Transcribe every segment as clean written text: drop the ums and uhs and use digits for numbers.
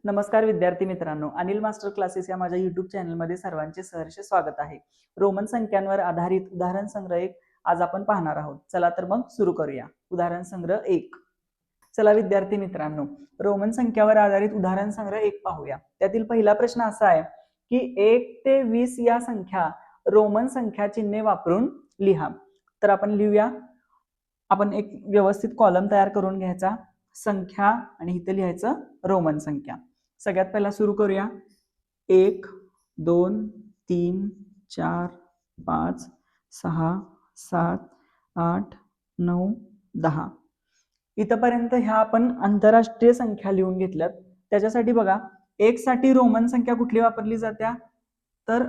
नमस्कार विद्यार्थी मित्रांनो, अनिल मास्टर क्लासेस या माझ्या युट्यूब चॅनलमध्ये सर्वांचे सहर्ष स्वागत आहे. रोमन संख्यांवर आधारित उदाहरण संग्रह 1 आज आपण पाहणार आहोत. चला तर मग सुरू करूया. उदाहरण संग्रह 1. चला विद्यार्थी मित्रांनो, रोमन संख्यावर आधारित उदाहरण संग्रह 1 पाहूया. त्यातील पहिला प्रश्न असा आहे की 1 ते 20 या संख्या रोमन संख्या चिन्हे वापरून लिहा. तर आपण लिहूया. आपण एक व्यवस्थित कॉलम तयार करून घ्यायचा, संख्या आणि इथे लिहायचं रोमन संख्या. सगळ्यात पहिला सुरू करूया. 1 2 3 4 5 6 7 8 9 10 इथपर्यंत ह्या आपण आंतरराष्ट्रीय संख्या लिहून घेतल्यात. त्याच्यासाठी बघा, 1 साठी रोमन संख्या कुठली वापरली जात्या, तर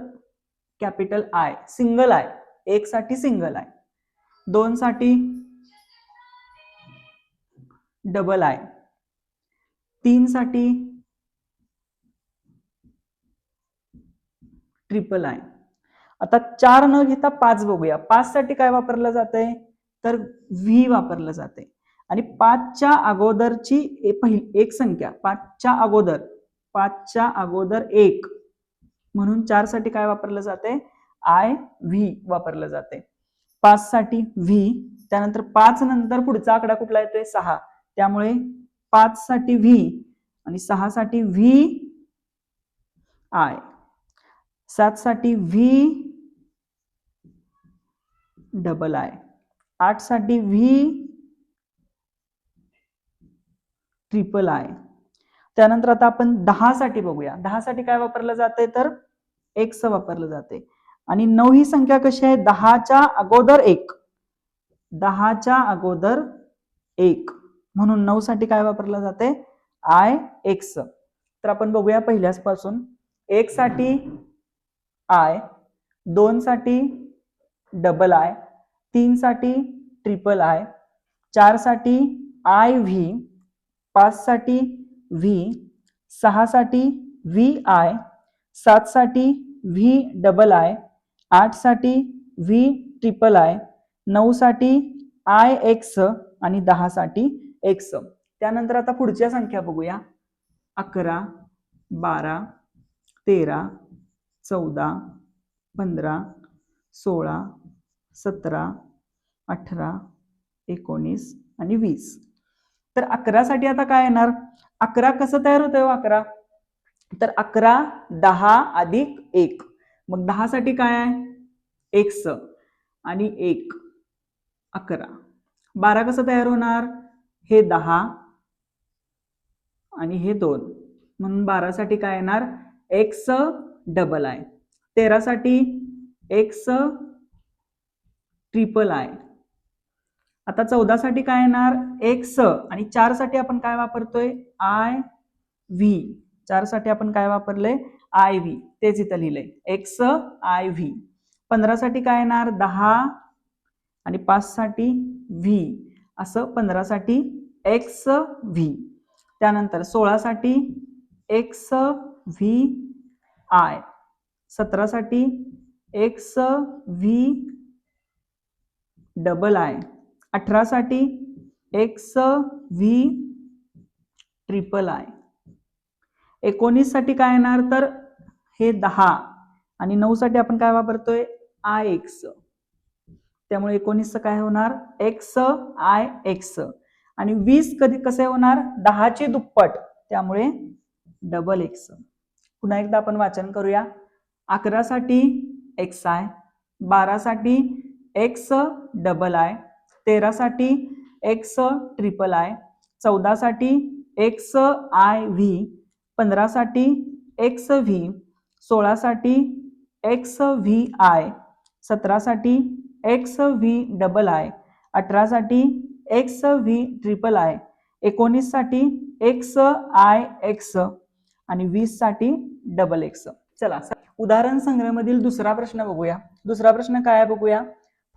कॅपिटल आय, सिंगल आय. 1 साठी सिंगल आय, 2 साठी डबल आय, 3 साठी ट्रिपल आय. आता 4 न घेता 5 बघूया. 5 साठी काय वापरलं जातंय, तर व्ही वापरलं जाते. आणि 5च्या अगोदरची एक संख्या, 5च्या अगोदर 1 म्हणून 4 साठी काय वापरलं जाते, आय व्ही वापरलं जाते. 5 साठी व्ही, त्यानंतर 5 नंतर पुढचा आकडा कुठला येतोय, 6, त्यामुळे 5 साठी व्ही आणि 6 साठी व्ही आय, 7 साठी व्ही डबल आय, 8 साठी व्ही ट्रिपल आय. त्यानंतर आता आपण 10 साठी बघूया. 10 साठी काय वापरलं जाते, तर एक्स वापरलं जाते. आणि 9 ही संख्या कशी आहे, 10च्या अगोदर 1, 10च्या अगोदर 1 म्हणून 9 साठी काय वापरलं जाते, आय एक्स. तर आपण बघूया पहिल्याच पासून. 1 साठी आय, 2 साठी डबल आय, 3 साठी ट्रिपल आय, 4 साठी आय व्ही, 5 साठी व्ही, 6 साठी व्ही आय, 7 साठी व्ही डबल आय, 8 साठी व्ही ट्रिपल आय, 9 साठी आय एक्स आणि 10 साठी एक्स. त्यानंतर आता पुढच्या संख्या बघूया. 11 12 13 14 15 16 17 18 19 आणि 20. तर 11 साठी आता काय येणार, 11 कसं तयार होतंय 11, तर 11 10 अधिक 1, मग 10 साठी काय आहे, एक्स आणि 1 11. 12 कसं तयार होणार, हे 10 आणि हे 2 म्हणून 12 साठी काय येणार, एक्स डबल आय. 13 साठी एक्स ट्रिपल आय. आता 14 साठी काय येणार, एक्स आणि 4 साठी आपण काय वापरतोय, आय व्ही. 4 साठी आपण काय वापरले, आय व्ही, तेच इथं लिहिलंय, एक्स आय व्ही. 15 साठी काय येणार, 10 आणि 5 साठी व्ही, असं 15 साठी एक्स व्ही. त्यानंतर 16 साठी एक्स व्ही आय, 17 साठी एक्स व्ही डबल आय, 18 साठी एक्स व्ही ट्रिपल आय. 19 साठी काय येणार, तर हे 10 आणि 9 साठी आपण काय वापरतोय, आय एक्स, त्यामुळे 19 काय होणार, एक्स आय एक्स. आणि 20 कधी कसे होणार, 10 ची दुप्पट, त्यामुळे डबल एक्स. पुन्हा एकदा आपण वाचन करूया. 11 साठी एक्स आय, 12 साठी एक्स डबल आय, 13 साठी एक्स ट्रिपल आय, 14 साठी एक्स आय व्ही, 15 साठी एक्स व्ही, 16 साठी एक्स व्ही आय, 17 साठी एक्स व्ही डबल आय, 18 साठी एक्स व्ही ट्रिपल आय, 19 साठी एक्स आय एक्स आणि 20 साठी डबल एक्स. चला उदाहरण संग्रह मधील दुसरा प्रश्न बघूया. दुसरा प्रश्न काय बघूया.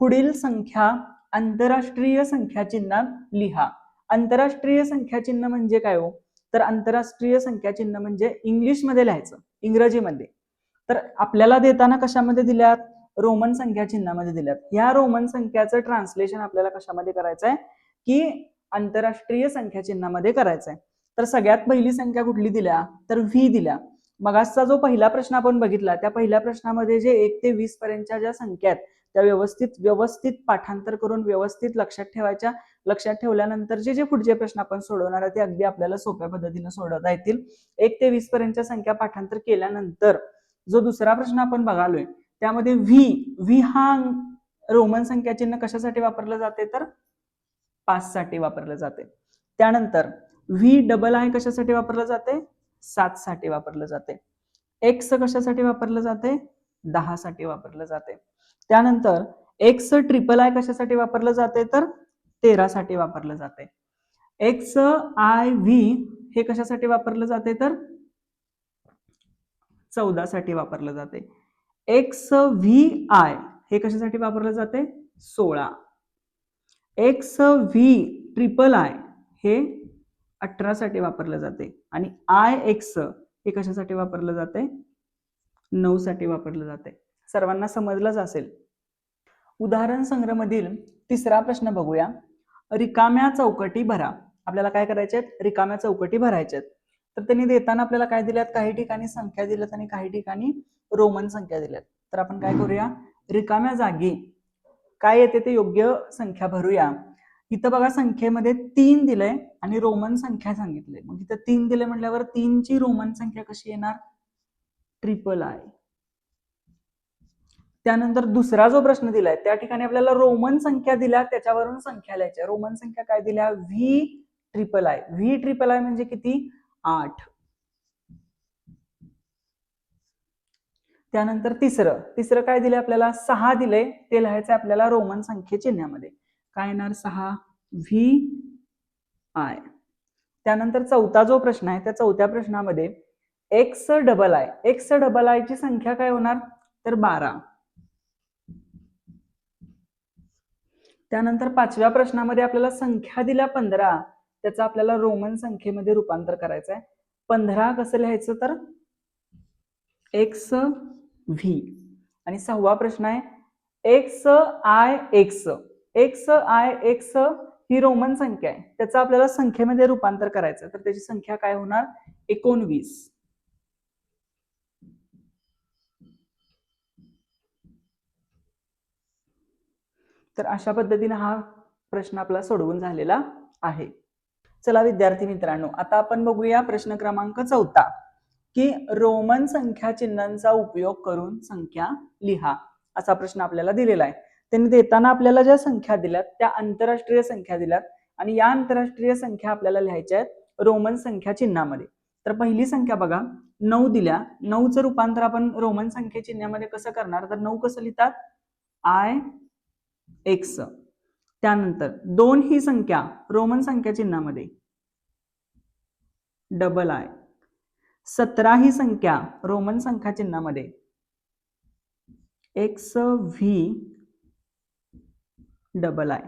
पुढील संख्या आंतरराष्ट्रीय संख्या चिन्हात लिहा. आंतरराष्ट्रीय संख्या चिन्ह म्हणजे काय हो, तर आंतरराष्ट्रीय संख्या चिन्ह म्हणजे इंग्लिश मध्ये लिहायचं, इंग्रजीमध्ये. तर आपल्याला देताना कशामध्ये दिल्यात, रोमन संख्या चिन्हामध्ये दिल्यात. ह्या रोमन संख्याचं ट्रान्सलेशन आपल्याला कशामध्ये करायचं आहे, की आंतरराष्ट्रीय संख्या चिन्हामध्ये करायचं आहे. तर सगळ्यात पहिली संख्या कुठली दिल्या तर व्ही दिल्या. मगाचा जो पहिला प्रश्न आपण बघितला त्या पहिल्या प्रश्नामध्ये जे 1 ते 20 पर्यंतच्या ज्या संख्या आहेत त्या व्यवस्थित पाठांतर करून व्यवस्थित लक्षात ठेवायच्या. लक्षात ठेवल्यानंतर जे पुढचे प्रश्न आपण सोडवणार आहे ते अगदी आपल्याला सोप्या पद्धतीने सोडवता येतील. 1 ते 20 पर्यंतच्या संख्या पाठांतर केल्यानंतर जो दुसरा प्रश्न आपण बघालोय त्यामध्ये व्ही हा रोमन संख्या चिन्ह कशासाठी वापरलं जाते तर 5 साठी वापरलं जाते. त्यानंतर व्ही डबल आय कशासाठी वापरलं जाते 7 साठी वापरलं जाते. एक्स कशासाठी वापरलं जाते 10 साठी वापरलं जाते. त्यानंतर एक्स ट्रिपल आय कशासाठी वापरलं जाते तर 13 साठी वापरलं जाते. एक्स आय व्ही हे कशासाठी वापरलं जाते तर 14 साठी वापरलं जाते. एक्स व्ही आय हे कशासाठी वापरलं जाते 16. एक्स व्ही ट्रिपल आय हे 18 साठी वापरलं जाते आणि आय एक्स हे कशासाठी वापरलं जाते 9 साठी वापरलं जाते. सर्वांना समजलंच असेल. उदाहरण संग्रह मधील तिसरा प्रश्न बघूया. रिकाम्या चौकटी भरा. आपल्याला काय करायचे आहेत रिकाम्या चौकटी भरायच्या आहेत. तर त्यांनी देताना आपल्याला काय दिल्यात काही ठिकाणी संख्या दिल्यात आणि काही ठिकाणी रोमन संख्या दिल्यात. तर आपण काय करूया रिकाम्या जागी काय येते ते योग्य संख्या भरूया. इथं बघा संख्येमध्ये 3 दिलंय आणि रोमन संख्या सांगितले. मग इथं 3 दिले म्हटल्यावर 3 ची रोमन संख्या कशी येणार ट्रिपल आय. त्यानंतर दुसरा जो प्रश्न दिलाय त्या ठिकाणी आपल्याला रोमन संख्या दिल्या त्याच्यावरून संख्या लिहायच्या. रोमन संख्या काय दिल्या V triple I. V triple I म्हणजे किती 8. त्यानंतर तिसरं काय दिले आपल्याला 6 दिले ते लिहायचं आपल्याला रोमन संख्ये चिन्हामध्ये. काय येणार 6 व्ही आय. त्यानंतर चौथा जो प्रश्न आहे त्या चौथ्या प्रश्नामध्ये एक्स डबल आय ची संख्या काय होणार तर 12. त्यानंतर पाचव्या प्रश्नामध्ये आपल्याला संख्या दिल्या 15 त्याचा आपल्याला रोमन संख्येमध्ये रूपांतर करायचं आहे. 15 कसं लिहायचं तर एक्स व्ही. आणि 6वा प्रश्न आहे X I x he Roman संख्या आहे त्याचं आपल्याला संख्येमध्ये रूपांतर करायचं तर त्याची संख्या काय होणार 19. तर अशा पद्धतीने हा प्रश्न आपला सोडवून झालेला आहे. चला विद्यार्थी मित्रांनो आता आपण बघूया प्रश्न क्रमांक 4 की रोमन संख्या चिन्हांचा उपयोग करून संख्या लिहा असा प्रश्न आपल्याला दिलेला आहे. त्यांनी देताना आपल्याला ज्या संख्या दिल्यात त्या आंतरराष्ट्रीय संख्या दिल्यात आणि या आंतरराष्ट्रीय संख्या आपल्याला लिहायच्या आहेत रोमन संख्या चिन्हामध्ये. तर पहिली संख्या बघा 9 दिल्या. 9चं रूपांतर आपण रोमन संख्या चिन्हामध्ये कसं करणार तर 9 कसं लिहितात आय एक्स. त्यानंतर 2 ही संख्या रोमन संख्या चिन्हामध्ये डबल आय. 17 ही संख्या रोमन संख्या चिन्हामध्ये एक्स व्ही डबल आय.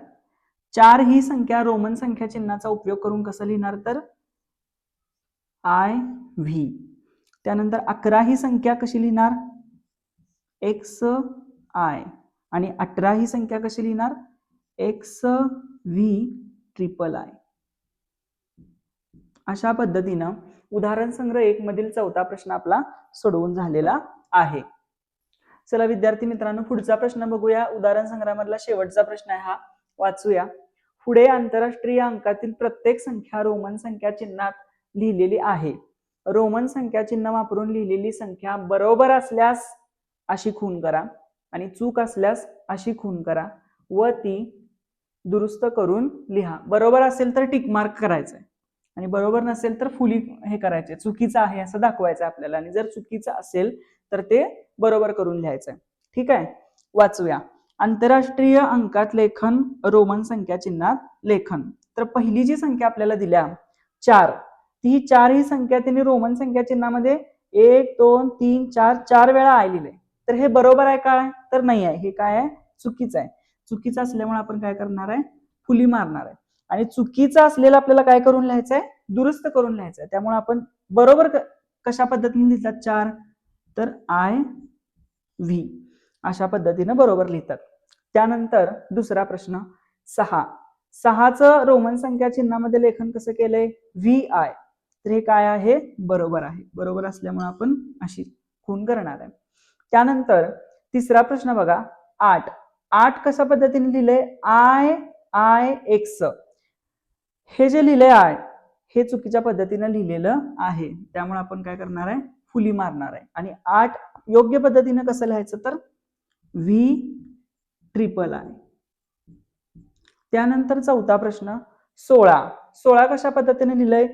4 ही संख्या रोमन संख्या चिन्हाचा उपयोग करून कसं लिहिणार तर आय व्ही. त्यानंतर 11 ही संख्या कशी लिहिणार एक्स आय आणि 18 ही संख्या कशी लिहिणार एक्स व्ही ट्रिपल आय. अशा पद्धतीनं उदाहरण संग्रह 1 मधील चौथा प्रश्न आपला सोडवून झालेला आहे. चला विद्यार्थी मित्रांनो पुढचा प्रश्न बघूया. उदाहरण संग्रहामधला शेवटचा प्रश्न आहे हा वाचूया. पुढे आंतरराष्ट्रीय अंकातील प्रत्येक संख्या रोमन संख्या चिन्हात लिहिलेली आहे. रोमन संख्या चिन्ह वापरून लिहिलेली संख्या बरोबर असल्यास अशी खून करा आणि चूक असल्यास अशी खून करा व ती दुरुस्त करून लिहा. बरोबर असेल तर टिक मार्क करायचंय आणि बरोबर नसेल तर फुली हे करायचे चुकीचं आहे असं दाखवायचं आपल्याला आणि जर चुकीचं असेल तर ते बरोबर करून लिहायचंय. ठीक आहे वाचूया. आंतरराष्ट्रीय अंकात लेखन रोमन संख्या चिन्हात लेखन. तर पहिली जी संख्या आपल्याला दिल्या 4 ती 4 ही संख्या त्यांनी रोमन संख्या चिन्हामध्ये 1 2 3 4 वेळा आय लिहिले. तर हे बरोबर आहे काय तर नाही आहे. हे काय आहे चुकीचं आहे. चुकीचं असल्यामुळे आपण काय करणार आहे फुली मारणार आहे आणि चुकीचं असलेलं आपल्याला काय करून लिहायचंय दुरुस्त करून लिहायचंय. त्यामुळे आपण बरोबर कशा पद्धतीने लिहितात 4 तर आय व्ही अशा पद्धतीने बरोबर लिहितात. त्यानंतर दुसरा प्रश्न 6चं रोमन संख्या चिन्हामध्ये लेखन कसं केलंय व्ही आय. तर हे काय आहे, बरोबर आहे. बरोबर असल्यामुळे आपण अशी खूण करणार आहे. त्यानंतर तिसरा प्रश्न बघा, 8. 8 कशा पद्धतीने लिहिले, I हे जे लिहिले आहे हे चुकीच्या पद्धतीने लिहिलेलं आहे. त्यामुळे आपण काय करणार आहे, फुली मारणार आहे. आणि 8 योग्य पद्धतीने कसं लिहायचं तर VIII. त्यानंतर चौथा प्रश्न 16. 16 कशा पद्धतीने लिहिलंय,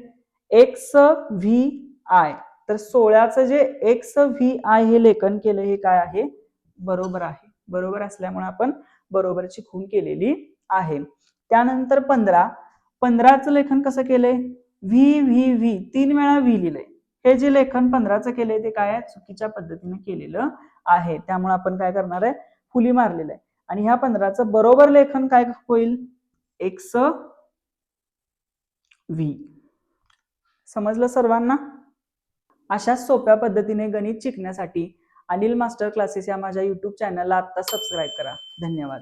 XVI. तर 16चं जे XVI हे लेखन केलं हे काय आहे, बरोबर आहे. बरोबर असल्यामुळे आपण बरोबरची खूण केलेली आहे. त्यानंतर 15. 15चं लेखन कसं केलंय, VVV 3 वेळा व्ही लिहिलंय. हे जे लेखन 15चं केलंय ते काय आहे, चुकीच्या पद्धतीने केलेलं आहे. त्यामुळे आपण काय करणार आहे, फुली मारलेलं आहे. आणि ह्या 15चं बरोबर लेखन काय होईल, XVI. समजलं सर्वांना? अशा सोप्या पद्धतीने गणित शिकण्यासाठी अनिल मास्टर क्लासेस या माझ्या YouTube चॅनलला आता सबस्क्राईब करा. धन्यवाद.